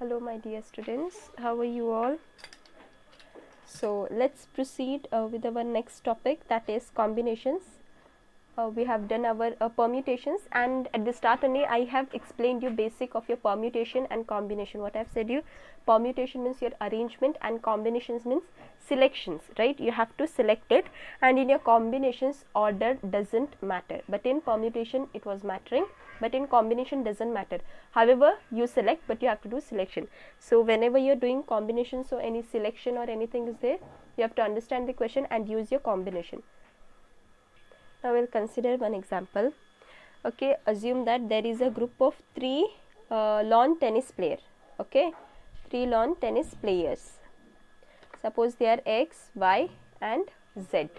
Hello my dear students, how are you all? So let's proceed with our next topic, that is combinations. We have done our permutations, and at the start only I have explained you basic of your permutation and combination. What I have said you, permutation means your arrangement and combinations means selections, right? You have to select it, and in your combinations order doesn't matter, but in permutation it was mattering, but in combination doesn't matter. However, you select, but you have to do selection. So whenever you are doing combination, so any selection or anything is there, you have to understand the question and use your combination. Now we'll consider one example. Okay, assume that there is a group of three lawn tennis players. Okay, three lawn tennis players. Suppose they are X, Y and Z,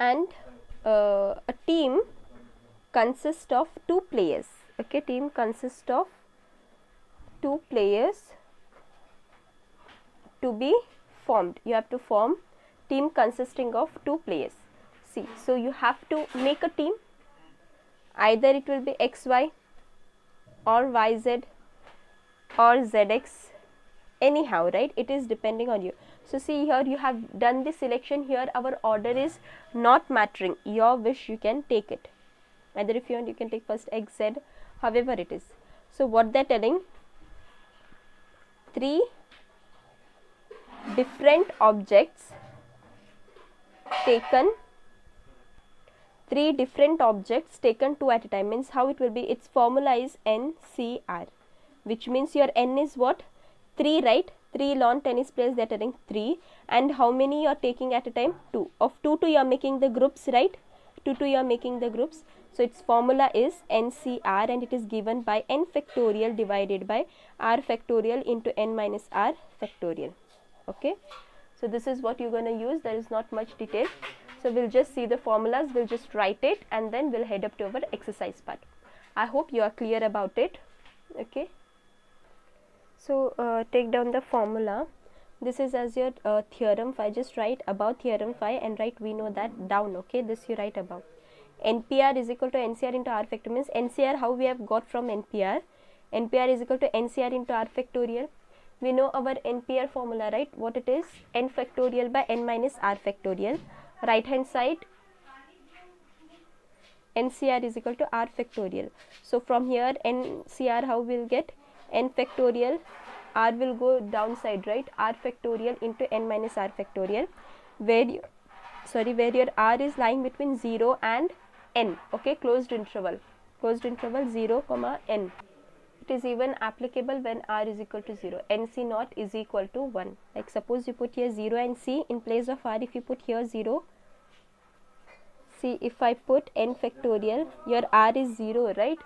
and a team consists of two players. Okay, team consists of two players to be formed. You have to form team consisting of two players. See, so you have to make a team, either it will be XY or YZ or ZX, anyhow, right? It is depending on you. So see, here you have done the selection. Here our order is not mattering, your wish, you can take it, either if you want you can take first XZ, however it is. So what they are telling, three different objects taken, two at a time, means how it will be, its formula is NCR, which means your N is what, 3, right? 3 lawn tennis players, they are telling 3, and how many you are taking at a time? 2. Of 2 to you are making the groups, right? 2 to you are making the groups. So its formula is NCR, and it is given by n factorial divided by r factorial into n minus r factorial. Okay, so this is what you're going to use. There is not much detail. So we'll just see the formulas, we'll just write it, and then we'll head up to our exercise part. I hope you are clear about it. Okay, so take down the formula. This is as your theorem 5. Just write above theorem 5 and write we know that down. Okay, this you write above. NPR is equal to NCR into r factorial, means NCR how we have got from NPR. NPR is equal to NCR into r factorial. We know our NPR formula, right? What it is? N factorial by n minus r factorial. Right hand side, NCR is equal to r factorial. So from here NCR how we will get? N factorial, r will go downside, right? R factorial into n minus r factorial, where your r is lying between 0 and n. Okay, closed interval 0 comma n. It is even applicable when r is equal to 0. NC naught is equal to 1. Like suppose you put here 0 and c in place of r. If you put here 0, see, if I put n factorial, your r is 0, right?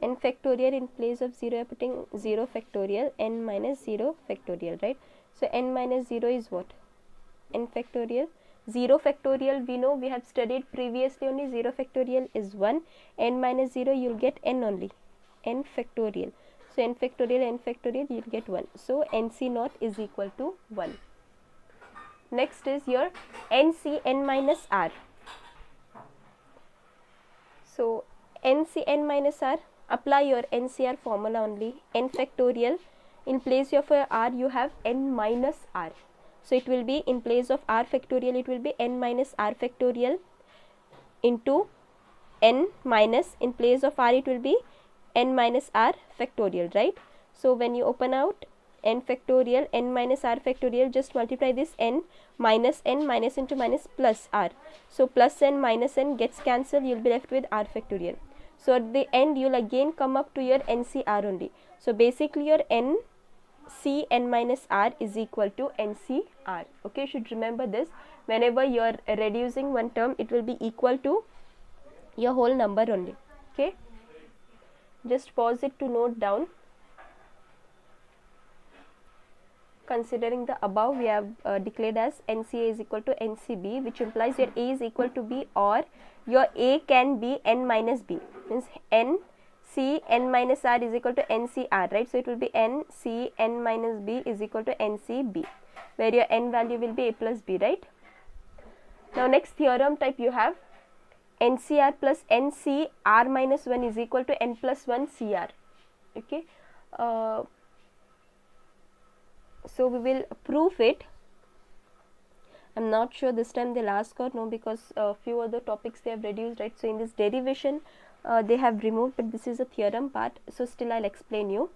N factorial in place of 0, I am putting 0 factorial, n minus 0 factorial, right? So n minus 0 is what? N factorial. 0 factorial, we know, we have studied previously only, 0 factorial is 1. N minus 0, you will get n only, n factorial. So n factorial, you will get 1. So NC naught is equal to 1. Next is your NC n minus r. So NC n minus r, apply your NCR formula only. N factorial, in place of r you have n minus r. So it will be, in place of r factorial, it will be n minus r factorial into n minus, in place of r it will be n minus r factorial, right? So when you open out n factorial, n minus r factorial, just multiply this n minus into minus plus r. So plus n minus n gets cancelled, you will be left with r factorial. So at the end you will again come up to your NCR only. So basically your NC n minus r is equal to NCR. Okay, you should remember this. Whenever you are reducing one term, it will be equal to your whole number only. Okay, just pause it to note down. Considering the above, we have declared as NCA is equal to NCB, which implies your A is equal to B, or your A can be n minus B, means NC n minus R is equal to NCR, right? So it will be NC n minus B is equal to NCB, where your n value will be A plus B, right? Now next theorem type you have NCR plus NCR minus 1 is equal to n plus 1 CR. Okay, So we will prove it. I'm not sure this time they'll ask or no, because a few other topics they have reduced, right? So in this derivation they have removed, but this is a theorem part, so still I'll explain you.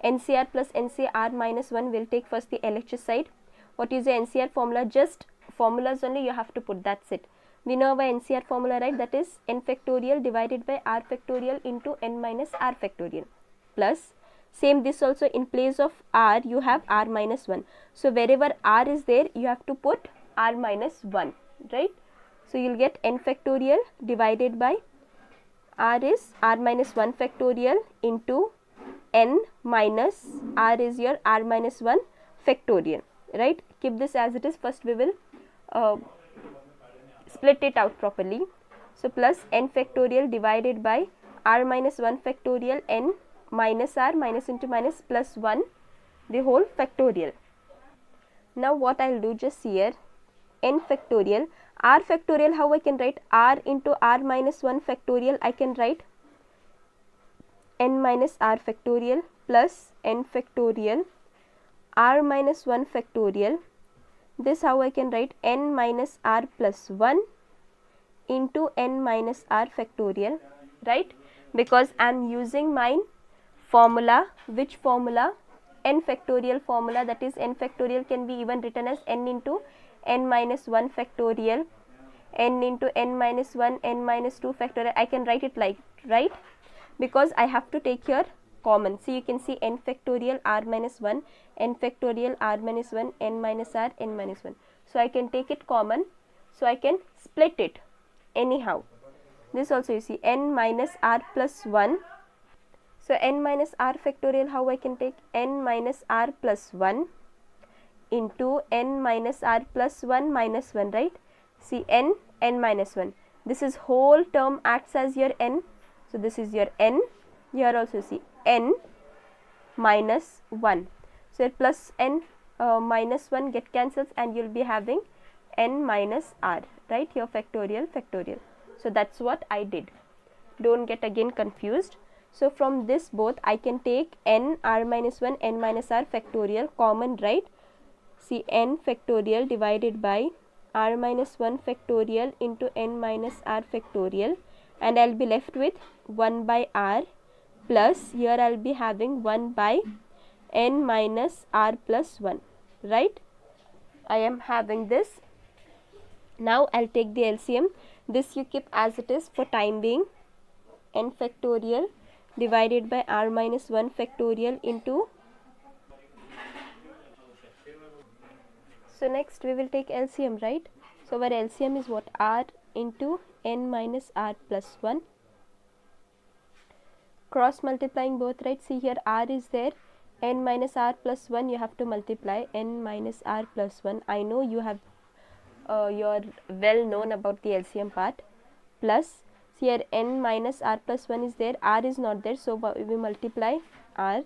NCR plus NCR minus 1, will take first the LHS side. What is the NCR formula? Just formulas only you have to put, that's it. We know our NCR formula, right? That is n factorial divided by r factorial into n minus r factorial, plus same this also, in place of r you have r minus 1. So wherever r is there you have to put r minus 1, right? So you'll get n factorial divided by r is r minus 1 factorial into n minus r is your r minus 1 factorial, right? Keep this as it is. First we will split it out properly. So plus n factorial divided by r minus 1 factorial n minus r, minus into minus, plus 1 the whole factorial. Now what I'll do, just here n factorial, r factorial, how I can write? R into r minus 1 factorial, I can write n minus r factorial plus n factorial r minus 1 factorial. This how I can write? N minus r plus 1 into n minus r factorial, right? Because I am using my formula. Which formula? N factorial formula, that is n factorial can be even written as n into n minus 1 factorial, n into n minus 1, n minus 2 factorial. I can write it like, right? Because I have to take here common. So you can see n factorial r minus 1, n factorial r minus 1, n minus r, n minus 1. So I can take it common, so I can split it anyhow. This also you see n minus r plus 1. So n minus r factorial, how I can take? N minus r plus 1 into n minus r plus 1 minus 1, right? See n minus 1. This is whole term acts as your n. So this is your n. Here also see n minus 1. So plus n minus 1 get cancels and you will be having n minus r, right? Here factorial, factorial. So that's what I did. Don't get again confused. So from this both I can take n r minus 1, n minus r factorial common, right? See n factorial divided by r minus 1 factorial into n minus r factorial, and I'll be left with 1 by r plus here I'll be having 1 by n minus r plus 1, right? I am having this. Now I'll take the LCM. This you keep as it is for time being. N factorial divided by r minus 1 factorial into. So next we will take LCM, right? So our LCM is what? R into n minus r plus 1. Cross multiplying both, right? See here r is there, n minus r plus 1 you have to multiply n minus r plus 1. I know you have you're well known about the LCM part. Plus here n minus r plus 1 is there, r is not there, so we multiply r.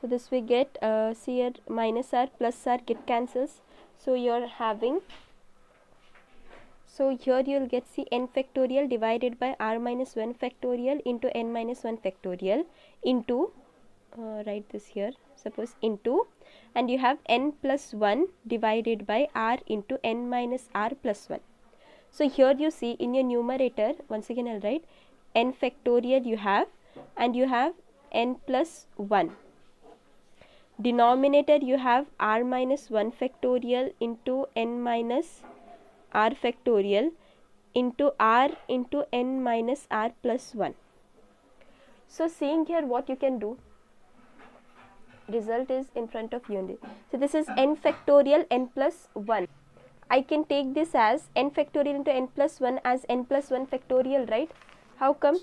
So this we get, see here minus r plus r get cancels, so you're having, so here you will get, see, n factorial divided by r minus 1 factorial into n minus 1 factorial into, write this here, suppose into, and you have n plus 1 divided by r into n minus r plus 1. So here you see in your numerator, once again I'll write n factorial you have, and you have n plus 1. Denominator you have r minus 1 factorial into n minus r factorial into r into n minus r plus 1. So seeing here what you can do, result is in front of you only. So this is n factorial n plus 1. I can take this as n factorial into n plus 1 as n plus 1 factorial, right? How come?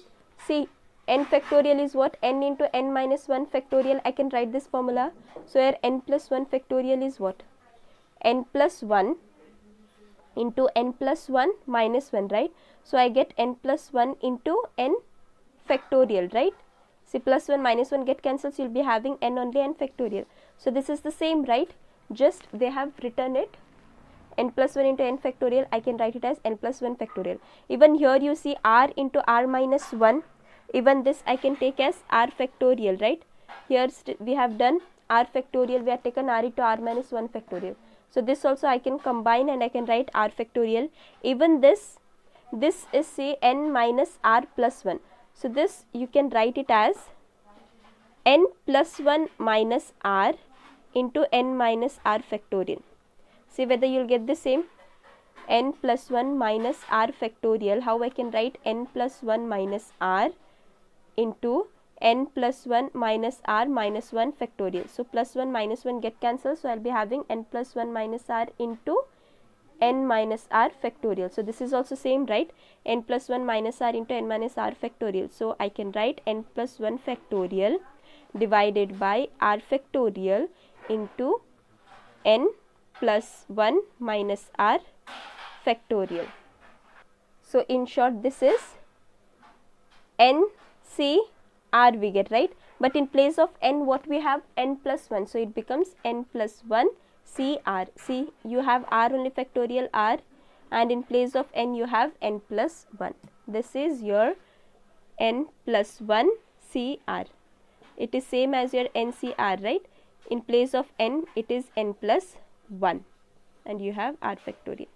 See, n factorial is what? N into n minus 1 factorial. I can write this formula. So here n plus 1 factorial is what? N plus 1 into n plus 1 minus 1, right? So I get n plus 1 into n factorial, right? See, plus 1 minus 1 get cancels, you'll be having n only, n factorial. So this is the same, right? Just they have written it n plus 1 into n factorial. I can write it as n plus 1 factorial. Even here you see r into r minus 1. Even this I can take as r factorial, right? Here we have done r factorial, we have taken r into r minus 1 factorial. So this also I can combine and I can write r factorial. Even this is say n minus r plus 1. So this you can write it as n plus 1 minus r into n minus r factorial. See whether you will get the same. N plus 1 minus r factorial, how I can write n plus 1 minus r into n plus 1 minus r minus 1 factorial. So plus 1 minus 1 get cancelled, so I will be having n plus 1 minus r into n minus r factorial. So this is also same, right? N plus 1 minus r into n minus r factorial. So I can write n plus 1 factorial divided by r factorial into n plus 1 minus r factorial. So in short, this is n c r we get, right? But in place of n, what we have? N plus 1. So it becomes n plus 1 c r. See, you have r only factorial r, and in place of n you have n plus 1. This is your n plus 1 c r. It is same as your n c r, right? In place of n, it is n plus 1, and you have r factorial.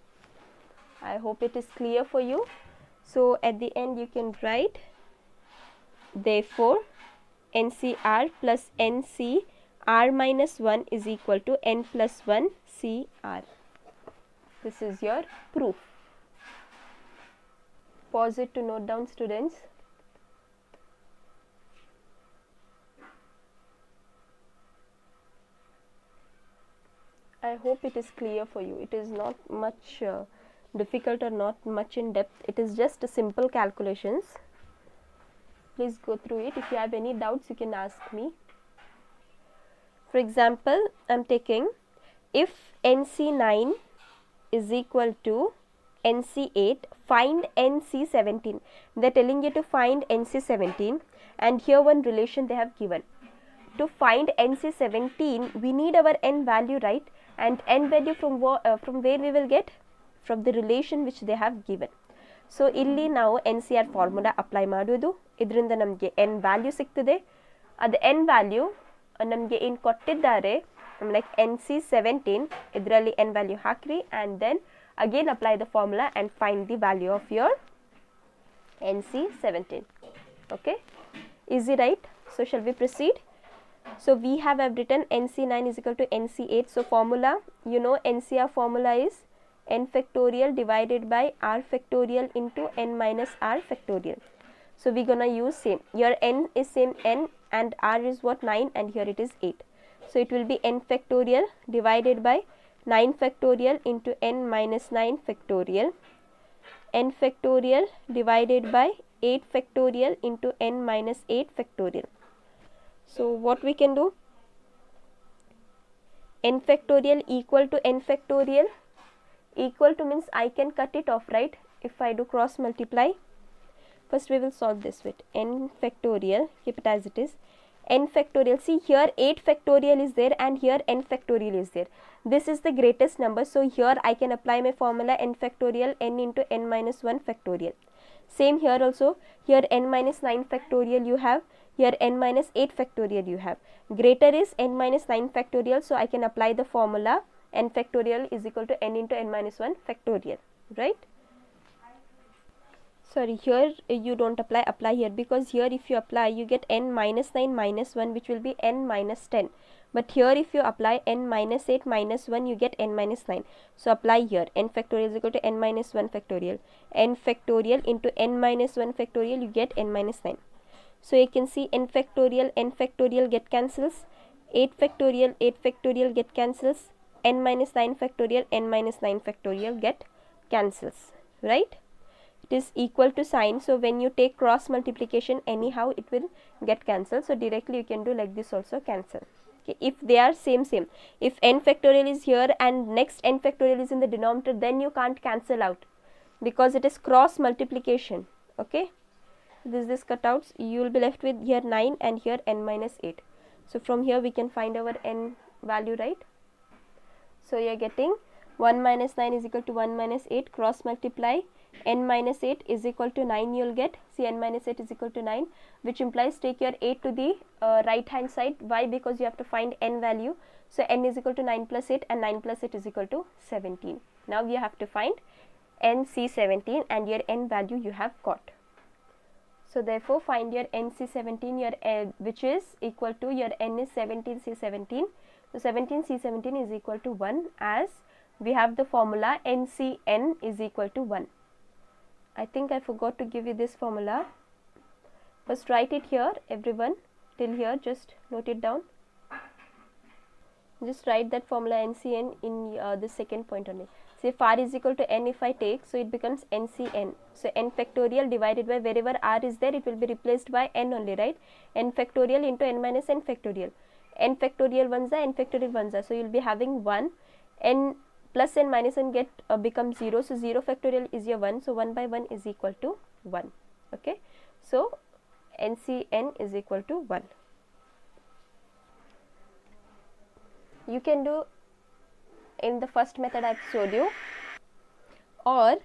I hope it is clear for you. So at the end you can write, therefore NCR plus NCR minus 1 is equal to n plus 1 CR. This is your proof. Pause it to note down, students. I hope it is clear for you. It is not much difficult or not much in depth. It is just simple calculations. Please go through it. If you have any doubts, you can ask me. For example, I am taking, if NC9 is equal to NC8, find NC17. They are telling you to find NC17, and here one relation they have given. To find NC17, we need our n value, right? And n value from where we will get? From the relation which they have given. So ಇಲ್ಲಿ ನಾವು NCR formula apply ಮಾಡೋದು. ಇದರಿಂದ ನಮಗೆ n value ಸಿಗ್ತದೆ. ಅದು n value ನಮಗೆ ಏನು ಕೊಟ್ಟಿದ್ದಾರೆ, ಲೈಕ್ NC17, ಇದರಲ್ಲಿ n ವ್ಯಾಲ್ಯೂ ಹಾಕ್ರಿ, and then again apply the formula and find the value of your NC17. Okay, easy, right? So shall we proceed? So we have written NC9 is equal to NC8. So formula, you know, NCR formula is n factorial divided by r factorial into n minus r factorial. So we're gonna use same. Your n is same n, and r is what? 9, and here it is 8. So it will be n factorial divided by 9 factorial into n minus 9 factorial, n factorial divided by 8 factorial into n minus 8 factorial. So what we can do? N factorial equal to n factorial. Equal to means I can cut it off, right? If I do cross multiply. First we will solve this with n factorial, keep it as it is. N factorial, see here 8 factorial is there and here n factorial is there. This is the greatest number, so here I can apply my formula n factorial, n into n minus 1 factorial. Same here also, here n minus 9 factorial you have, here n minus 8 factorial you have. Greater is n minus 9 factorial, so I can apply the formula n factorial is equal to n into n minus 1 factorial, right? Sorry, here you don't apply here, because here if you apply you get n minus 9 minus 1, which will be n minus 10. But here if you apply n minus 8 minus 1, you get n minus 9. So apply here, n factorial is equal to n minus 1 factorial. N factorial into n minus 1 factorial, you get n minus 9. So you can see n factorial get cancels, 8 factorial get cancels, n minus 9 factorial, n minus 9 factorial get cancels, right? It is equal to sign, so when you take cross multiplication, anyhow it will get cancelled. So directly you can do like this also, cancel. Okay, if they are same, if n factorial is here and next n factorial is in the denominator, then you can't cancel out because it is cross multiplication. Okay, this cutouts, you will be left with here 9 and here n minus 8. So from here we can find our n value, right? So you are getting 1 minus 9 is equal to 1 minus 8, cross multiply, n minus 8 is equal to 9 you will get. See, n minus 8 is equal to 9, which implies take your 8 to the right hand side. Why? Because you have to find n value. So n is equal to 9 plus 8 and 9 plus 8 is equal to 17. Now you have to find NC17 and your n value you have got. So therefore find your NC17, your which is equal to your n is 17C17. So 17C17 is equal to 1, as we have the formula NCN is equal to 1. I think I forgot to give you this formula. First write it here, everyone, till here, just note it down. Just write that formula NCN in the second point only. Say if r is equal to n, if I take, so it becomes NCN. So n factorial divided by, wherever r is there, it will be replaced by n only, right? N factorial into n minus n factorial. N factorial ones are, n factorial ones are. So you will be having 1, n plus n minus n get becomes 0. So 0 factorial is your 1. So 1 by 1 is equal to 1. Okay. So NCN is equal to 1. You can do in the first method I have showed you, or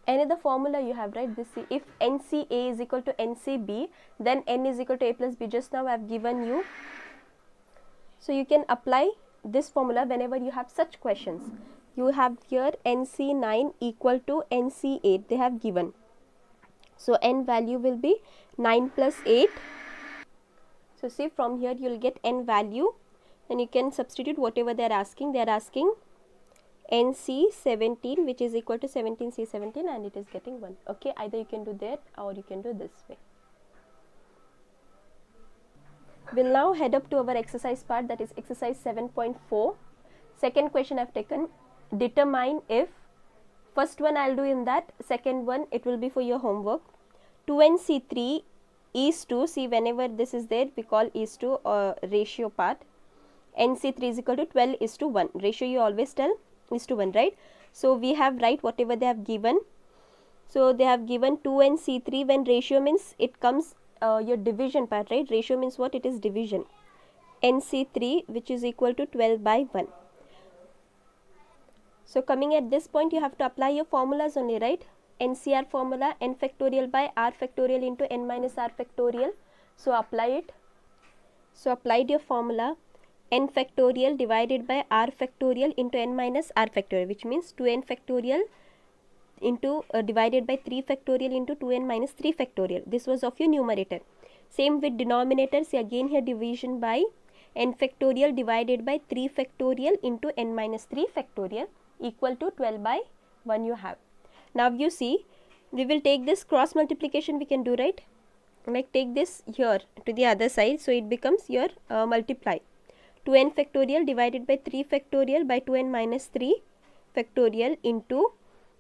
another formula you have, right? This, if NCA is equal to NCB, then n is equal to a plus b. Just now I have given you. So you can apply this formula whenever you have such questions. You have here NC9 equal to NC8, they have given. So n value will be 9 plus 8. So see, from here you will get n value, then you can substitute whatever they are asking. They are asking NC17, which is equal to 17C17, and it is getting 1. Okay, either you can do that or you can do this way. We'll now head up to our exercise part, that is exercise 7.4. Second question I've taken, determine if. First one I'll do in that, second one it will be for your homework. 2NC3 is to, see, whenever this is there we call is to ratio part. NC3 is equal to 12 is to 1. Ratio you always tell is to 1, right? So we have write whatever they have given. So they have given 2NC3, when ratio means it comes your division part, right? Ratio means what? It is division. NC3, which is equal to 12 by 1. So coming at this point, you have to apply your formulas only, right? NCR formula, n factorial by r factorial into n minus r factorial. So apply it. So applied your formula, n factorial divided by r factorial into n minus r factorial, which means 2n factorial into divided by 3 factorial into 2n minus 3 factorial. This was of your numerator. Same with denominator. See, again here division by n factorial divided by 3 factorial into n minus 3 factorial equal to 12 by 1 you have. Now you see, we will take this cross multiplication we can do, right? Like take this here to the other side, so it becomes your multiply. 2n factorial divided by 3 factorial by 2n minus 3 factorial into,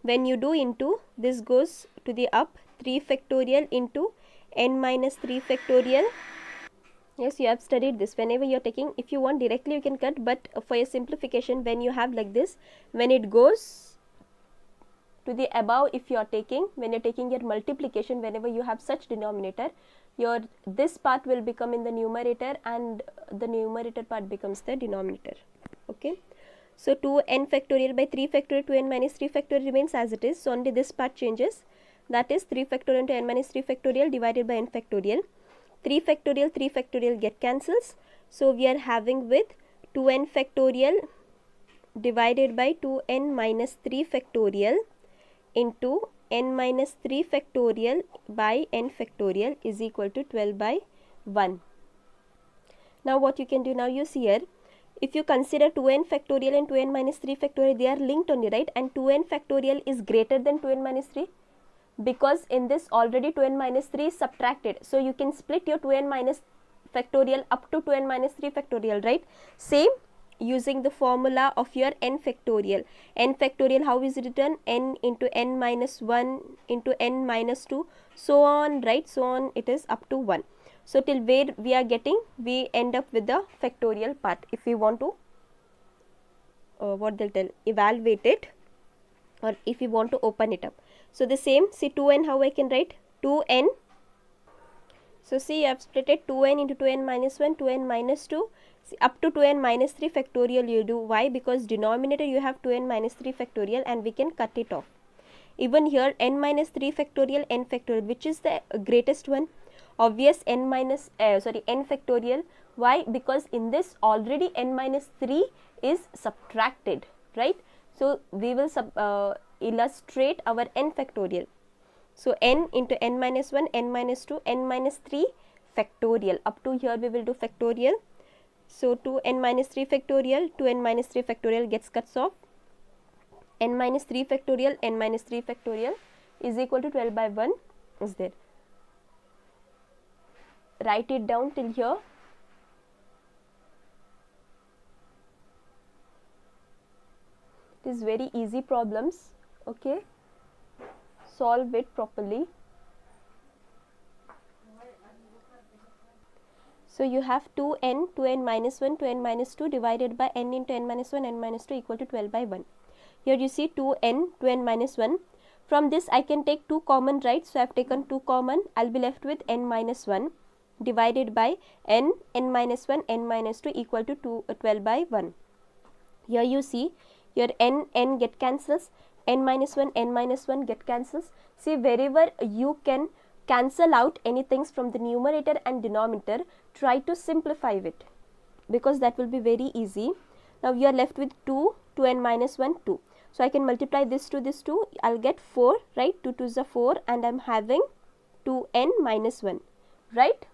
when you do into, this goes to the up, 3 factorial into n minus 3 factorial. Yes, you have studied this. Whenever you are taking, if you want directly you can cut, but for your simplification, when you have like this, when it goes to the above, if you are taking, when you are taking your multiplication, whenever you have such denominator, your this part will become in the numerator and the numerator part becomes the denominator. Okay. So 2n factorial by 3 factorial, 2n minus 3 factorial remains as it is. So only this part changes. That is 3 factorial into n minus 3 factorial divided by n factorial. 3 factorial get cancels. So we are having with 2n factorial divided by 2n minus 3 factorial into n minus 3 factorial by n factorial is equal to 12 by 1. Now what you can do, now you see here, if you consider 2n factorial and 2n minus 3 factorial, they are linked only, right? And 2n factorial is greater than 2n minus 3, because in this already 2n minus 3 is subtracted. So you can split your 2n minus factorial up to 2n minus 3 factorial, right? Same using the formula of your n factorial. N factorial, how is it written? N into n minus 1 into n minus 2, so on, right? So on, it is up to 1. So till where we are getting, we end up with the factorial part. If we want to what they'll tell, evaluate it, or if we want to open it up. So the same, see 2n, how I can write? 2n. So see, I have split it 2n into 2n minus 1, 2n minus 2. See, up to 2n minus 3 factorial you do. Why? Because denominator you have 2n minus 3 factorial and we can cut it off. Even here n minus 3 factorial, n factorial, which is the greatest one? Obvious n factorial. Why? Because in this already n minus 3 is subtracted, right? So we will illustrate our n factorial. So n into n minus 1, n minus 2, n minus 3 factorial. Up to here we will do factorial. So 2n minus 3 factorial, 2n minus 3 factorial gets cuts off. N minus 3 factorial, n minus 3 factorial is equal to 12 by 1 is there. Write it down till here. It is very easy problems, okay? Solve it properly. So you have 2n, 2n minus 1, 2n minus 2 divided by n into n minus 1, n minus 2 equal to 12 by 1. Here you see 2n, 2n minus 1. From this I can take 2 common, right? So I have taken 2 common. I will be left with n minus 1 divided by n, n minus 1, n minus 2 equal to 12 by 1. Here you see your n get cancels, n minus 1, n minus 1 get cancels. See, wherever you can cancel out anything from the numerator and denominator, try to simplify it, because that will be very easy. Now you are left with 2, 2n minus 1, 2. So I can multiply this to this 2, I'll get 4, right? 2 2 is a 4 and I'm having 2n minus 1, right?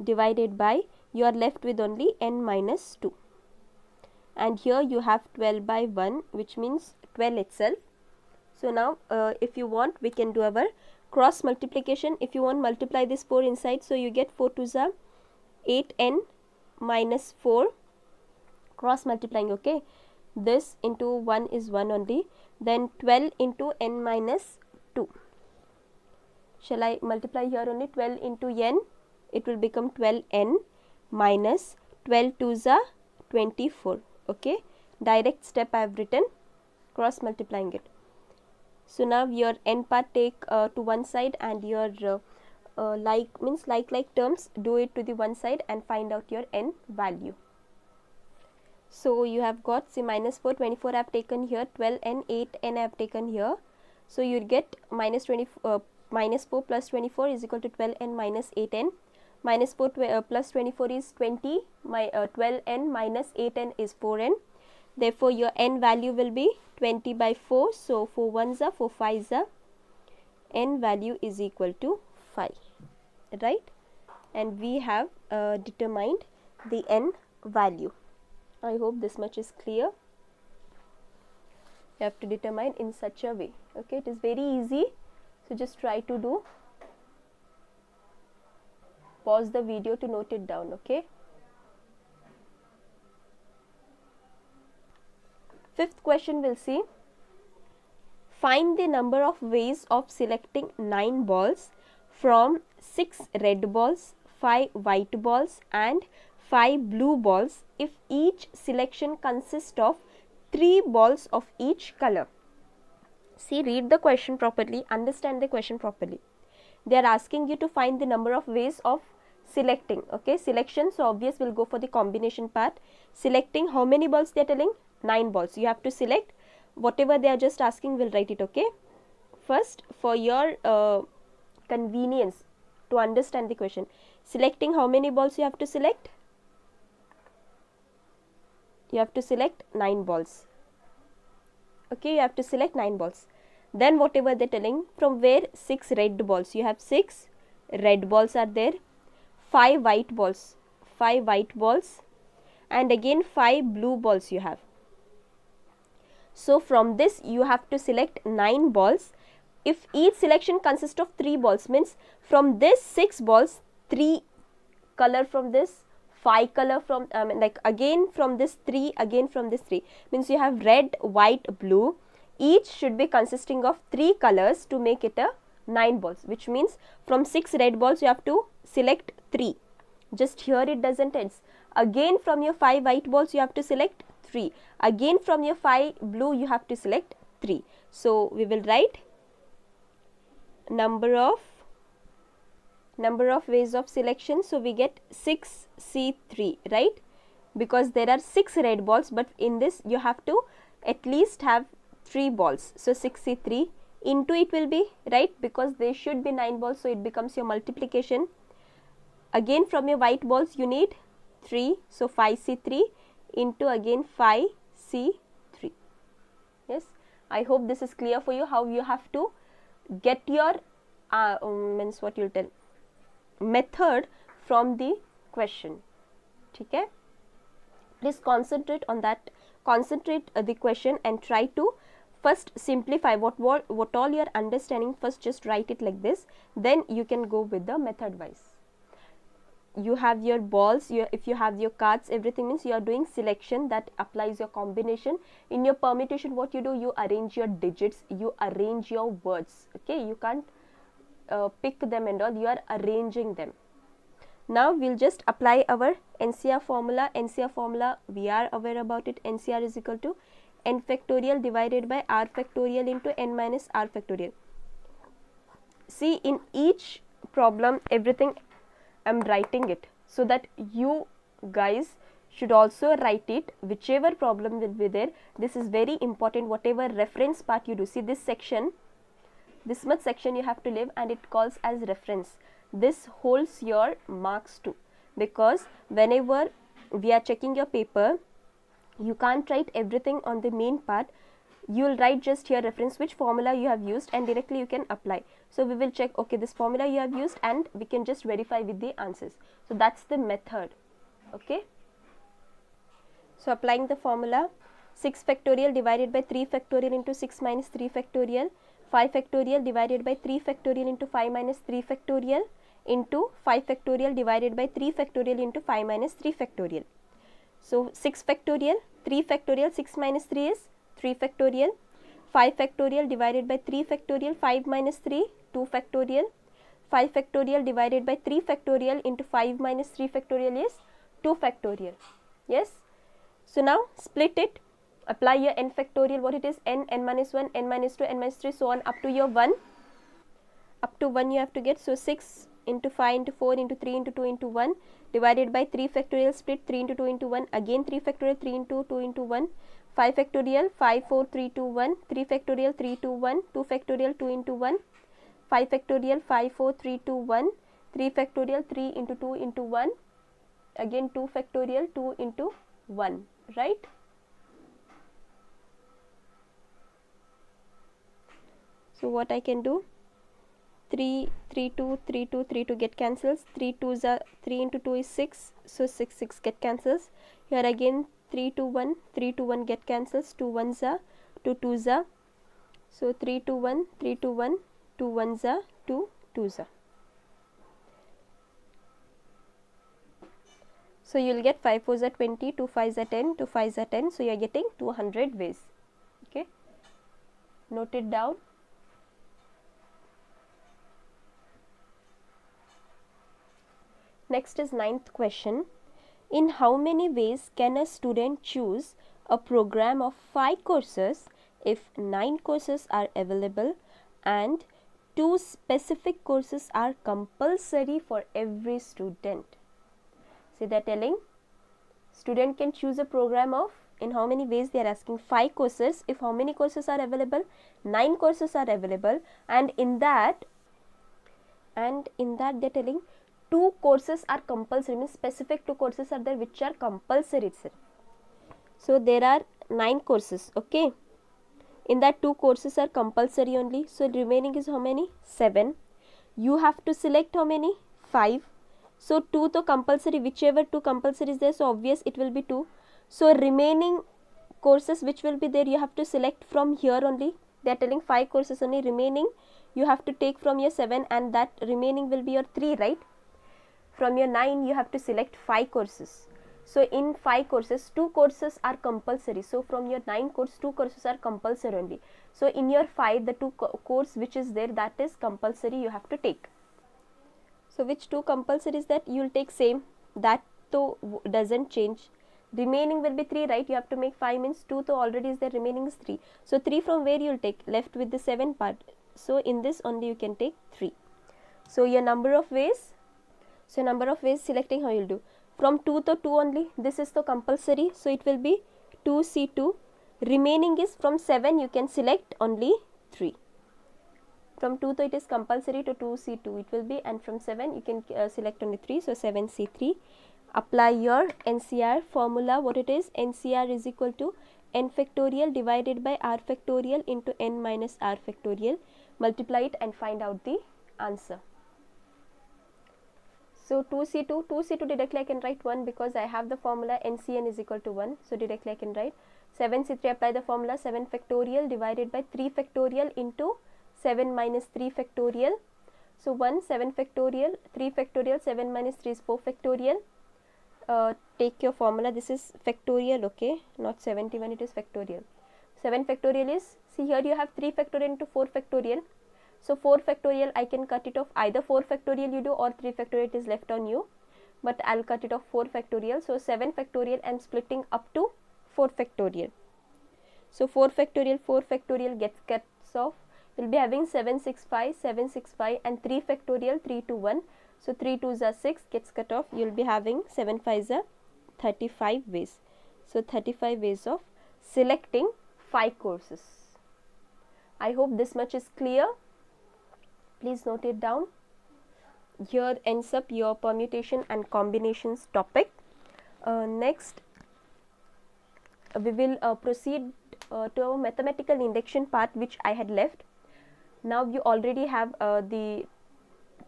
Divided by, you are left with only n minus 2. And here you have 12 by 1, which means 12 itself. So now if you want, we can do our cross multiplication. If you want, multiply this 4 inside, so you get 4 2s are 8n minus 4, cross multiplying, okay? This into 1 is 1 only, then 12 into n minus 2. Shall I multiply here only? 12 into n, it will become 12n minus 12 2s are 24, okay? Direct step I have written, cross multiplying it. So now your n part take to one side, and your like terms, do it to the one side and find out your n value. So you have got, see, minus 4, 24 I have taken here, 12n, 8n I have taken here. So you get minus 4 plus 24 is equal to 12n minus 8n. Minus 4 plus 24 is 20, 12n minus 8n is 4n. Therefore your n value will be 20 by 4. So 4 1s are, 4 5s are, n value is equal to 5, right? And we have determined the n value. I hope this much is clear. You have to determine in such a way, okay? It is very easy, so just try to do. Pause the video to note it down, okay? Fifth question we'll see. Find the number of ways of selecting 9 balls from 6 red balls, 5 white balls and 5 blue balls if each selection consists of 3 balls of each color. See, read the question properly, understand the question properly. They are asking you to find the number of ways of selecting, okay? Selection, so obvious we'll go for the combination part. Selecting, how many balls they are telling? 9 balls. You have to select whatever they are just asking, we'll write it, okay? First, for your convenience to understand the question, selecting how many balls you have to select? You have to select 9 balls, okay? You have to select 9 balls. Then whatever they are telling, from where? 6 red balls. You have 6 red balls are there, 5 white balls, 5 white balls and again 5 blue balls you have. So from this you have to select 9 balls. If each selection consists of 3 balls, means from this 6 balls, 3 color from this, 5 color from, like again from this 3, again from this 3, means you have red, white, blue. Each should be consisting of 3 colors to make it a 9 balls, which means from 6 red balls you have to select 3. Just here it doesn't end. Again from your 5 white balls you have to select 3. Again from your 5 blue you have to select 3. So we will write number of ways of selection. So we get 6C3, right? Because there are 6 red balls, but in this you have to at least have 3 balls, so 6c3 into it will be, right, because there should be 9 balls, so it becomes your multiplication. Again from your white balls you need 3, so 5c3 into again 5c3. Yes, I hope this is clear for you how you have to get your means what you'll tell method from the question. Okay, please concentrate on that, concentrate the question and try to first simplify what all you are understanding. First just write it like this, then you can go with the method wise. You have your balls, if you have your cards, everything means you are doing selection that applies your combination. In your permutation what you do, you arrange your digits, you arrange your words. Okay, you can't pick them and all, you are arranging them. Now we'll just apply our NCR formula. NCR formula we are aware about it. NCR is equal to n factorial divided by r factorial into n minus r factorial. See, in each problem everything I'm writing it so that you guys should also write it, whichever problem will be there. This is very important, whatever reference part you do. See, this section, this much section you have to leave and it calls as reference. This holds your marks too, because whenever we are checking your paper, you can't write everything on the main part. You will write just here reference, which formula you have used, and directly you can apply. So we will check, okay, this formula you have used, and we can just verify with the answers. So that's the method. Okay, so applying the formula, 6 factorial divided by 3 factorial into 6 minus 3 factorial, 5 factorial divided by 3 factorial into 5 minus 3 factorial into 5 factorial divided by 3 factorial into 5 minus 3 factorial. So 6 factorial, 3 factorial, 6 minus 3 is 3 factorial, 5 factorial divided by 3 factorial, 5 minus 3, 2 factorial, 5 factorial divided by 3 factorial into 5 minus 3 factorial is 2 factorial. Yes, so now split it, apply your n factorial, what it is, n, n minus 1, n minus 2, n minus 3, so on up to your 1. Up to 1 you have to get, so 6 into 5 into 4 into 3 into 2 into 1 divided by 3 factorial, split 3 into 2 into 1, again 3 factorial, 3 into 2 into 1, 5 factorial, 5, 4, 3, 2, 1, 3 factorial, 3, 2, 1, 2 factorial, 2 into 1, 5 factorial, 5, 4, 3, 2, 1, 3 factorial, 3 into 2 into 1, again 2 factorial, 2 into 1, right? So what I can do, 3, 3, 2, 3, 2, 3, 2 get cancels, 3 2s are 3 into 2 is 6, so 6, 6 get cancels. Here again 3 2 1, 3 2 1 get cancels, 2 1s are 2 2s are, so 3 2 1, 3 2 1, 2 1s are 2 2s are. So you will get 5 4s are 20, 2 5s are 10, 2 5s are 10, so you are getting 200 ways. Okay, note it down. Next is 9th question. In how many ways can a student choose a program of 5 courses if 9 courses are available and 2 specific courses are compulsory for every student? See, they are telling student can choose a program of, in how many ways they are asking, 5 courses if how many courses are available, 9 courses are available, and in that they are telling 2 courses are compulsory, means specific 2 courses are there which are compulsory itself. So there are 9 courses, okay, in that 2 courses are compulsory only, so remaining is how many, 7. You have to select how many, 5. So 2 to compulsory, whichever 2 compulsory is there, so obvious it will be 2. So remaining courses which will be there, you have to select from here only. They are telling 5 courses only, remaining you have to take from your 7, and that remaining will be your 3, right? From your 9 you have to select 5 courses. So in 5 courses 2 courses are compulsory, so from your 9 course 2 courses are compulsory only. So in your 5 the 2 course which is there, that is compulsory, you have to take. So which 2 compulsory is that, you will take same, that though doesn't change. Remaining will be 3, right? You have to make 5 means 2 though already is there, remaining is 3. So 3 from where you will take, left with the 7 part. So in this only you can take 3. So your number of ways, selecting how you will do, from 2 to 2 only, this is the compulsory, so it will be 2C2, Remaining is from 7 you can select only 3. From 2 to it is compulsory, to 2C2 it will be, and from 7 you can select only 3, so 7C3. Apply your NCR formula. What it is? NCR is equal to n factorial divided by r factorial into n minus r factorial. Multiply it and find out the answer. So 2C2 directly I can write 1 because I have the formula NCN is equal to 1. So directly I can write 7C3, apply the formula 7 factorial divided by 3 factorial into 7 minus 3 factorial. So 1, 7 factorial, 3 factorial, 7 minus 3 is 4 factorial. Take your formula, this is factorial, okay, not 71, it is factorial. 7 factorial is, see here you have 3 factorial into 4 factorial. So 4 factorial I can cut it off, either 4 factorial you do or 3 factorial, it is left on you, but I'll cut it off 4 factorial. So 7 factorial I'm splitting up to 4 factorial. So 4 factorial gets cuts off. We'll be having 765 and 3 factorial 3 to 1. So 3 2s are 6, gets cut off. You'll be having 7 5s are 35 ways. So 35 ways of selecting 5 courses. I hope this much is clear. Please note it down. Here ends up your permutation and combinations topic. Next we will proceed to a mathematical induction part which I had left. Now you already have the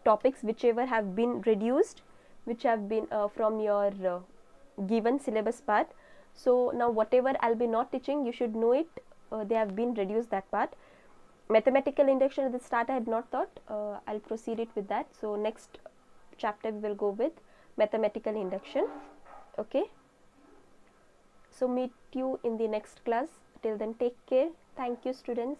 topics whichever have been reduced, which have been from your given syllabus part. So now whatever I'll be not teaching, you should know it, they have been reduced, that part. Mathematical induction at the start I had not thought, I'll proceed it with that. So next chapter we will go with mathematical induction. Okay, so meet you in the next class. Till then, take care. Thank you, students.